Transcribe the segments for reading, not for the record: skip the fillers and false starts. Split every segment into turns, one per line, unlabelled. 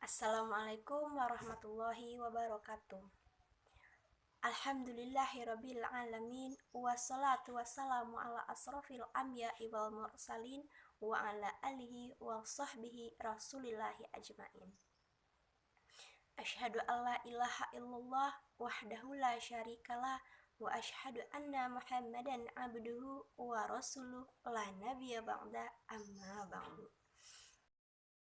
Assalamualaikum warahmatullahi wabarakatuh. Alhamdulillahirabbil alamin wassalatu wassalamu ala asrofil anbiya'i wal mursalin wa ala alihi wa sahbihi rasulillahi ajmain. Asyhadu an la ilaha illallah wahdahu la syarikalah wa asyhadu anna Muhammadan abduhu wa rasuluh la nabiyya ba'da amma ba'du.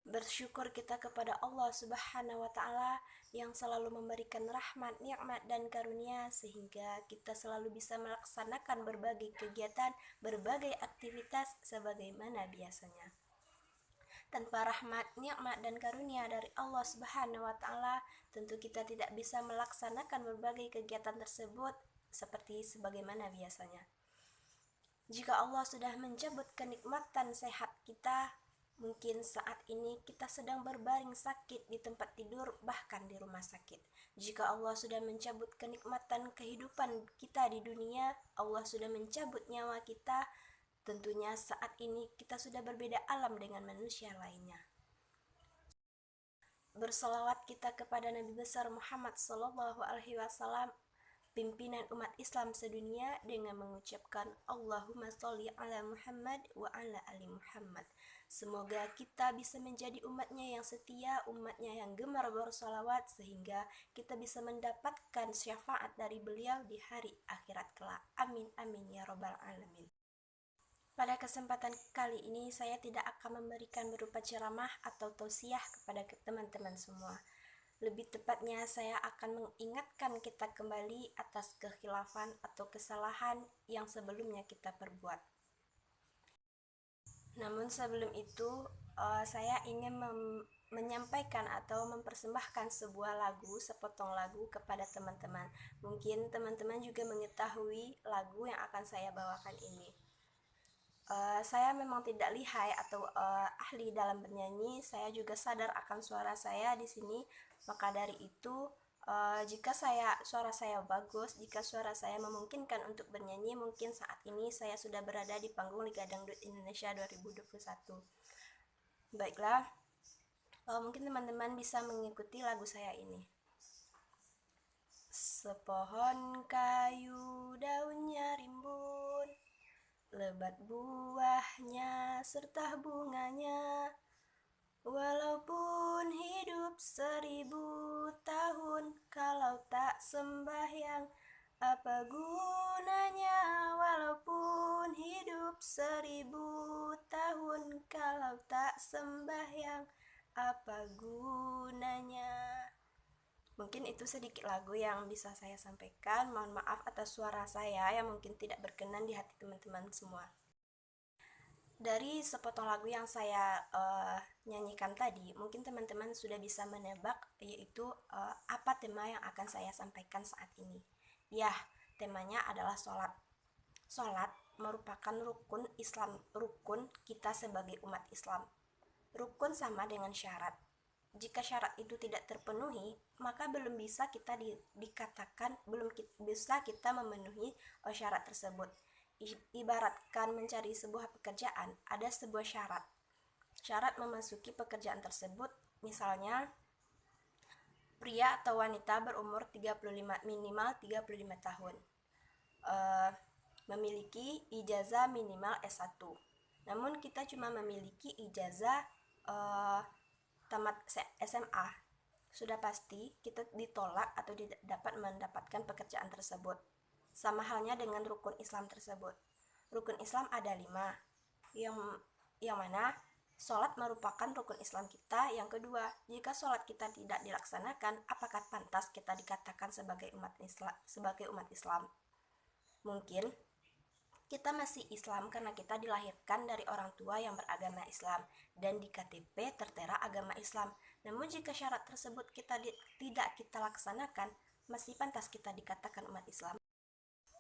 Bersyukur kita kepada Allah Subhanahu wa Ta'ala yang selalu memberikan rahmat, nikmat, dan karunia sehingga kita selalu bisa melaksanakan berbagai kegiatan, berbagai aktivitas sebagaimana biasanya. Tanpa rahmat, nikmat, dan karunia dari Allah Subhanahu wa Ta'ala, tentu kita tidak bisa melaksanakan berbagai kegiatan tersebut seperti sebagaimana biasanya. Jika Allah sudah mencabut kenikmatan sehat kita, mungkin saat ini kita sedang berbaring sakit di tempat tidur, bahkan di rumah sakit. Jika Allah sudah mencabut kenikmatan kehidupan kita di dunia, Allah sudah mencabut nyawa kita, tentunya saat ini kita sudah berbeda alam dengan manusia lainnya. Bersalawat kita kepada Nabi besar Muhammad SAW, pimpinan umat Islam sedunia, dengan mengucapkan Allahumma sholli ala Muhammad wa ala ali Muhammad. Semoga kita bisa menjadi umatnya yang setia, umatnya yang gemar bersalawat, sehingga kita bisa mendapatkan syafaat dari beliau di hari akhirat kelak. Amin amin ya robbal alamin. Pada kesempatan kali ini saya tidak akan memberikan berupa ceramah atau tausiah kepada teman-teman semua. Lebih tepatnya saya akan mengingatkan kita kembali atas kekhilafan atau kesalahan yang sebelumnya kita perbuat. Namun sebelum itu, saya ingin menyampaikan atau mempersembahkan sebuah lagu, sepotong lagu kepada teman-teman. Mungkin teman-teman juga mengetahui lagu yang akan saya bawakan ini. Saya memang tidak lihai atau ahli dalam bernyanyi. Saya juga sadar akan suara saya di sini. Maka dari itu, jika suara saya bagus, jika suara saya memungkinkan untuk bernyanyi, mungkin saat ini saya sudah berada di panggung Liga Dangdut Indonesia 2021. Baiklah, mungkin teman-teman bisa mengikuti lagu saya ini. Sepohon kayu daunnya rimbun, lebat buahnya serta bunganya. Walaupun hidup 1000 tahun, kalau tak sembahyang, apa gunanya? Walaupun hidup 1000 tahun, kalau tak sembahyang, apa gunanya? Mungkin itu sedikit lagu yang bisa saya sampaikan. Mohon maaf atas suara saya yang mungkin tidak berkenan di hati teman-teman semua. Dari sepotong lagu yang saya nyanyikan tadi, mungkin teman-teman sudah bisa menebak yaitu apa tema yang akan saya sampaikan saat ini. Ya, temanya adalah sholat. Sholat merupakan rukun Islam, rukun kita sebagai umat Islam. Rukun sama dengan syarat. Jika syarat itu tidak terpenuhi, maka belum bisa kita dikatakan, belum bisa kita memenuhi syarat tersebut. Ibaratkan mencari sebuah pekerjaan, ada sebuah syarat. Syarat memasuki pekerjaan tersebut, misalnya pria atau wanita berumur 35, minimal 35 tahun, memiliki ijazah minimal S1. Namun kita cuma memiliki ijazah tamat SMA. Sudah pasti kita ditolak atau tidak dapat mendapatkan pekerjaan tersebut. Sama halnya dengan rukun Islam tersebut. Rukun Islam ada 5, yang mana sholat merupakan rukun Islam kita. Yang kedua, jika sholat kita tidak dilaksanakan, apakah pantas kita dikatakan sebagai umat Islam? Mungkin kita masih Islam karena kita dilahirkan dari orang tua yang beragama Islam dan di KTP tertera agama Islam. Namun jika syarat tersebut tidak kita laksanakan, masih pantas kita dikatakan umat Islam?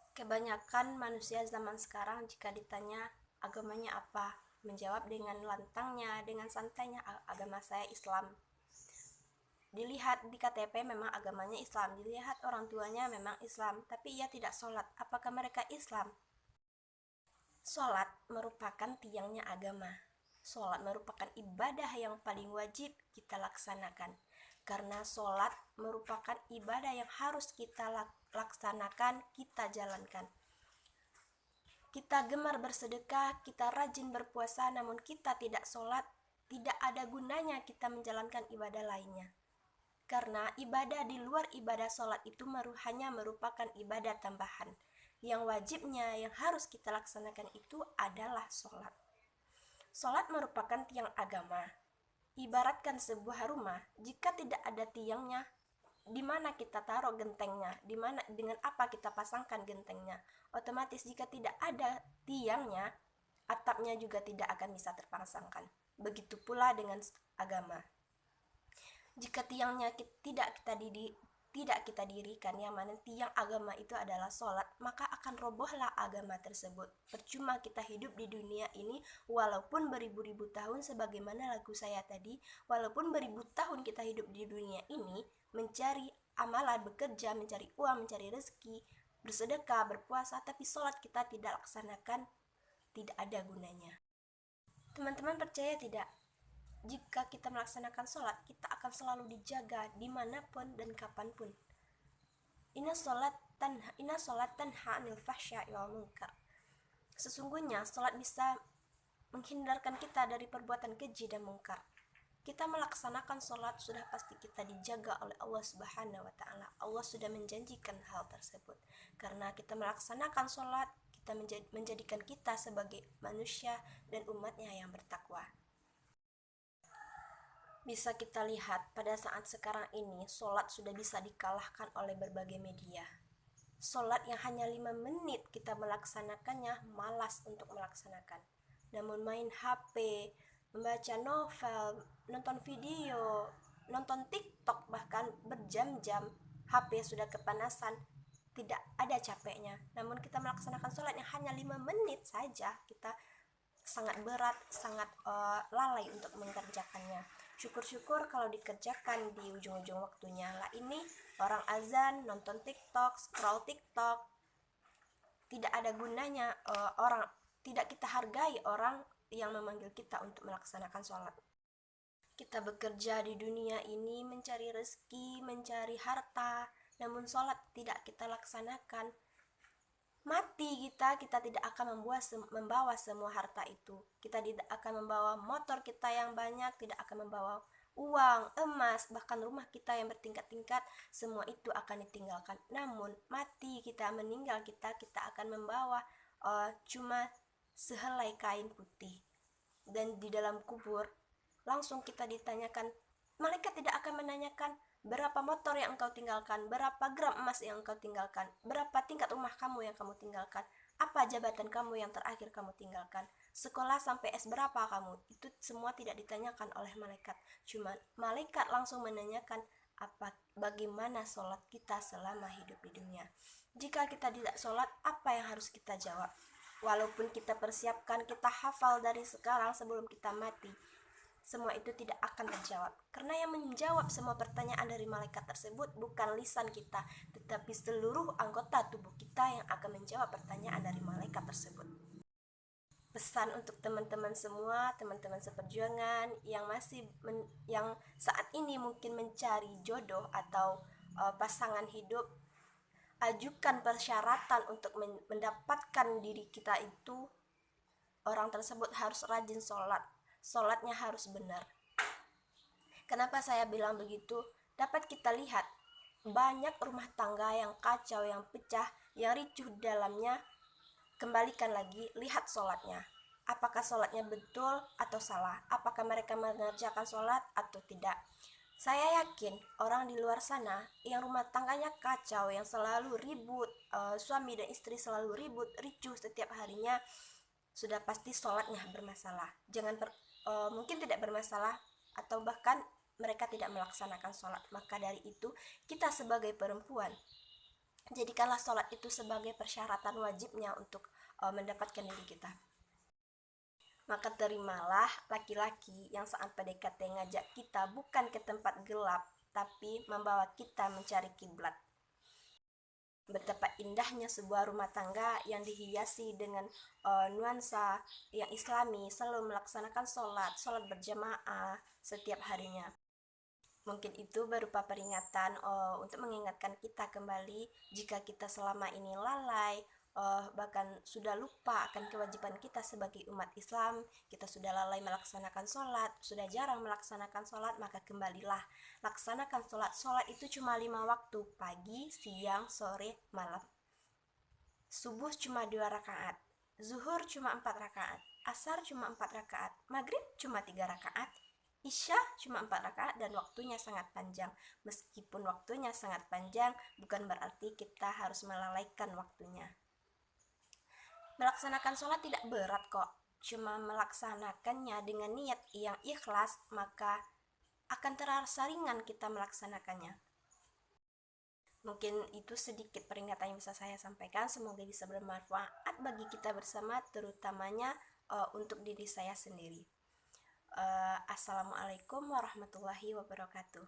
Kebanyakan manusia zaman sekarang jika ditanya agamanya apa, menjawab dengan lantangnya, dengan santainya, agama saya Islam. Dilihat di KTP memang agamanya Islam, dilihat orang tuanya memang Islam, tapi ia tidak sholat. Apakah mereka Islam? Sholat merupakan tiangnya agama. Sholat merupakan ibadah yang paling wajib kita laksanakan. Karena sholat merupakan ibadah yang harus kita laksanakan, kita jalankan. Kita gemar bersedekah, kita rajin berpuasa, namun kita tidak sholat, tidak ada gunanya kita menjalankan ibadah lainnya. Karena ibadah di luar ibadah sholat itu hanya merupakan ibadah tambahan. Yang wajibnya, yang harus kita laksanakan itu adalah sholat. Sholat merupakan tiang agama. Ibaratkan sebuah rumah, jika tidak ada tiangnya, di mana kita taruh gentengnya, dengan apa kita pasangkan gentengnya. Otomatis jika tidak ada tiangnya, atapnya juga tidak akan bisa terpasangkan. Begitu pula dengan agama. Jika tiangnya tidak kita dirikan, yang mana tiang agama itu adalah sholat, maka akan robohlah agama tersebut. Percuma kita hidup di dunia ini, walaupun beribu-ribu tahun, sebagaimana lagu saya tadi, walaupun beribu tahun kita hidup di dunia ini, mencari amalan, bekerja, mencari uang, mencari rezeki, bersedekah, berpuasa, tapi sholat kita tidak laksanakan, tidak ada gunanya. Teman-teman percaya tidak? Jika kita melaksanakan sholat, kita akan selalu dijaga dimanapun dan kapanpun. Inna sholat tanha anil fahsya'i wal munkar. Sesungguhnya sholat bisa menghindarkan kita dari perbuatan keji dan mungkar. Kita melaksanakan sholat, sudah pasti kita dijaga oleh Allah Subhanahu wa Ta'ala. Allah sudah menjanjikan hal tersebut. Karena kita melaksanakan sholat, kita menjadikan kita sebagai manusia dan umatnya yang bertakwa. Bisa kita lihat pada saat sekarang ini, sholat sudah bisa dikalahkan oleh berbagai media. Sholat yang hanya 5 menit kita melaksanakannya, malas untuk melaksanakan. Namun main HP, membaca novel, nonton video, nonton TikTok, bahkan berjam-jam, HP sudah kepanasan, tidak ada capeknya. Namun kita melaksanakan sholat yang hanya 5 menit saja, kita sangat berat, sangat lalai untuk mengerjakannya. Syukur-syukur kalau dikerjakan di ujung-ujung waktunya. Lah ini orang azan, nonton TikTok, scroll TikTok, tidak ada gunanya. Tidak kita hargai orang yang memanggil kita untuk melaksanakan sholat. Kita bekerja di dunia ini mencari rezeki, mencari harta, namun sholat tidak kita laksanakan. Mati kita tidak akan membawa semua harta itu. Kita tidak akan membawa motor kita yang banyak, tidak akan membawa uang, emas, bahkan rumah kita yang bertingkat-tingkat, semua itu akan ditinggalkan. Namun mati kita, meninggal kita akan membawa cuma sehelai kain putih. Dan di dalam kubur langsung kita ditanyakan, malaikat tidak akan menanyakan berapa motor yang engkau tinggalkan, berapa gram emas yang engkau tinggalkan, berapa tingkat rumah kamu yang kamu tinggalkan, apa jabatan kamu yang terakhir kamu tinggalkan, sekolah sampai S berapa kamu. Itu semua tidak ditanyakan oleh malaikat. Cuma malaikat langsung menanyakan bagaimana sholat kita selama hidup di dunia. Jika kita tidak sholat, apa yang harus kita jawab? Walaupun kita persiapkan, kita hafal dari sekarang sebelum kita mati, semua itu tidak akan terjawab. Karena yang menjawab semua pertanyaan dari malaikat tersebut bukan lisan kita, tetapi seluruh anggota tubuh kita yang akan menjawab pertanyaan dari malaikat tersebut. Pesan untuk teman-teman semua, teman-teman seperjuangan yang yang saat ini mungkin mencari jodoh atau pasangan hidup, ajukan persyaratan untuk mendapatkan diri kita itu. Orang tersebut harus rajin sholat. Sholatnya harus benar. Kenapa saya bilang begitu? Dapat kita lihat banyak rumah tangga yang kacau, yang pecah, yang ricuh dalamnya. Kembalikan lagi, lihat sholatnya. Apakah sholatnya betul atau salah? Apakah mereka mengerjakan sholat atau tidak? Saya yakin orang di luar sana yang rumah tangganya kacau, yang selalu ribut, suami dan istri selalu ribut, ricuh setiap harinya, sudah pasti sholatnya bermasalah. Mungkin tidak bermasalah, atau bahkan mereka tidak melaksanakan sholat. Maka dari itu, kita sebagai perempuan, jadikanlah sholat itu sebagai persyaratan wajibnya untuk mendapatkan diri kita. Maka terimalah laki-laki yang saat PDKT ngajak kita bukan ke tempat gelap, tapi membawa kita mencari kiblat. betapa indahnya sebuah rumah tangga yang dihiasi dengan nuansa yang islami, selalu melaksanakan sholat berjamaah setiap harinya. Mungkin itu berupa peringatan untuk mengingatkan kita kembali jika kita selama ini lalai, bahkan sudah lupa akan kewajiban kita sebagai umat Islam. Kita sudah lalai melaksanakan sholat, sudah jarang melaksanakan sholat, maka kembalilah laksanakan sholat. Sholat itu cuma 5 waktu, pagi, siang, sore, malam. Subuh cuma 2 rakaat, zuhur cuma 4 rakaat, asar cuma 4 rakaat, maghrib cuma 3 rakaat, Isya cuma 4 rakaat, dan waktunya sangat panjang. Meskipun waktunya sangat panjang, bukan berarti kita harus melalaikan waktunya. Melaksanakan sholat tidak berat kok. Cuma melaksanakannya dengan niat yang ikhlas, maka akan terasa ringan kita melaksanakannya. Mungkin itu sedikit peringatan yang bisa saya sampaikan. Semoga bisa bermanfaat bagi kita bersama, terutamanya untuk diri saya sendiri. Assalamualaikum warahmatullahi wabarakatuh.